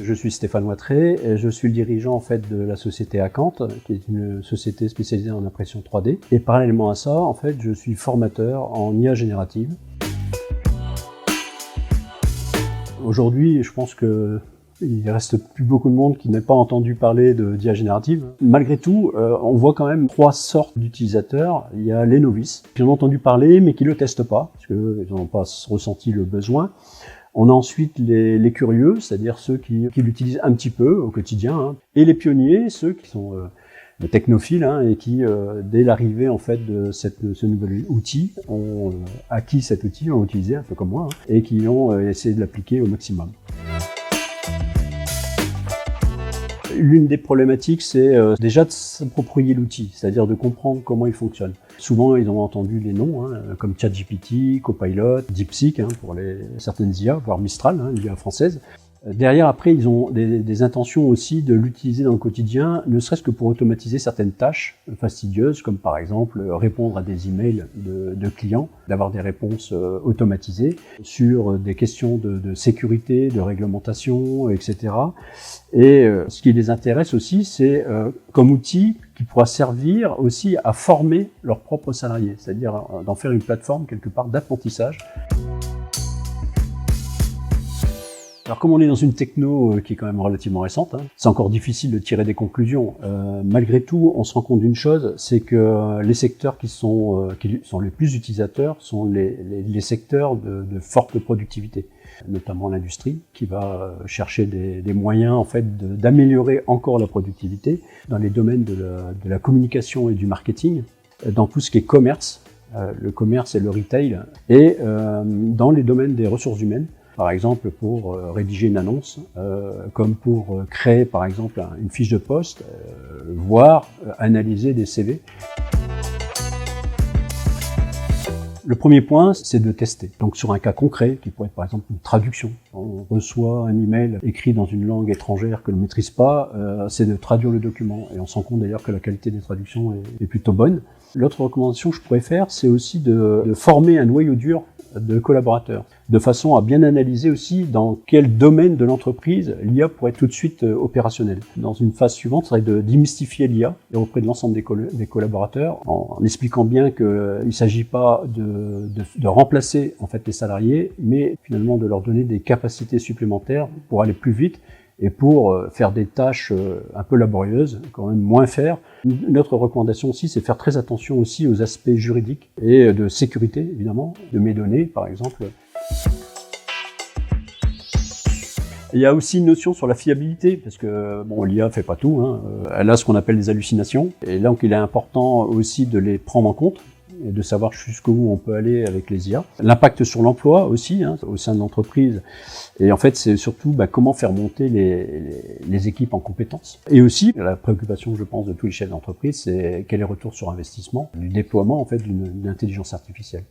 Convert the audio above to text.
Je suis Stéphane Ouattré et je suis le dirigeant en fait de la société Acant, qui est une société spécialisée en impression 3D. Et parallèlement à ça, en fait, je suis formateur en IA générative. Aujourd'hui, je pense que il reste plus beaucoup de monde qui n'ait pas entendu parler d'IA générative. Malgré tout, on voit quand même 3 sortes d'utilisateurs. Il y a les novices qui en ont entendu parler mais qui le testent pas parce qu'ils n'ont pas ressenti le besoin. On a ensuite les curieux, c'est-à-dire ceux qui l'utilisent un petit peu au quotidien, hein. Et les pionniers, ceux qui sont technophiles, hein, et qui, dès l'arrivée en fait de ce nouvel outil, ont acquis cet outil, ont utilisé un peu comme moi, hein, et qui ont essayé de l'appliquer au maximum. L'une des problématiques, c'est déjà de s'approprier l'outil, c'est-à-dire de comprendre comment il fonctionne. Souvent, ils ont entendu les noms, hein, comme ChatGPT, Copilot, DeepSeek, hein, pour certaines IA, voire Mistral, hein, l'IA française. Derrière, après, ils ont des intentions aussi de l'utiliser dans le quotidien, ne serait-ce que pour automatiser certaines tâches fastidieuses, comme par exemple répondre à des emails de clients, d'avoir des réponses automatisées sur des questions de sécurité, de réglementation, etc. Et ce qui les intéresse aussi, c'est comme outil qui pourra servir aussi à former leurs propres salariés, c'est-à-dire d'en faire une plateforme quelque part d'apprentissage. Alors comme on est dans une techno qui est quand même relativement récente, hein, c'est encore difficile de tirer des conclusions. Malgré tout, on se rend compte d'une chose, c'est que les secteurs qui sont les plus utilisateurs sont les secteurs de forte productivité, notamment l'industrie, qui va chercher des moyens en fait d'améliorer encore la productivité dans les domaines de la communication et du marketing, dans tout ce qui est commerce, le commerce et le retail, et dans les domaines des ressources humaines. Par exemple, pour rédiger une annonce, comme pour créer, par exemple, une fiche de poste, voire analyser des CV. Le premier point, c'est de tester. Donc sur un cas concret, qui pourrait être par exemple une traduction. On reçoit un email écrit dans une langue étrangère que l'on ne maîtrise pas, c'est de traduire le document. Et on se rend compte d'ailleurs que la qualité des traductions est plutôt bonne. L'autre recommandation que je pourrais faire, c'est aussi de former un noyau dur de collaborateurs, de façon à bien analyser aussi dans quel domaine de l'entreprise l'IA pourrait être tout de suite opérationnelle. Dans une phase suivante, ça serait de démystifier l'IA auprès de l'ensemble des collaborateurs, en expliquant bien qu'il ne s'agit pas de remplacer en fait les salariés, mais finalement de leur donner des capacités supplémentaires pour aller plus vite et pour faire des tâches un peu laborieuses, quand même moins faire. Une autre recommandation aussi, c'est faire très attention aussi aux aspects juridiques et de sécurité, évidemment, de mes données, par exemple. Il y a aussi une notion sur la fiabilité, parce que bon, l'IA fait pas tout, hein. Elle a ce qu'on appelle des hallucinations, et donc il est important aussi de les prendre en compte, et de savoir jusqu'où on peut aller avec les IA. L'impact sur l'emploi aussi, hein, au sein de l'entreprise. Et en fait, c'est surtout comment faire monter les équipes en compétences. Et aussi, la préoccupation, je pense, de tous les chefs d'entreprise, c'est quel est le retour sur investissement du déploiement en fait d'une intelligence artificielle.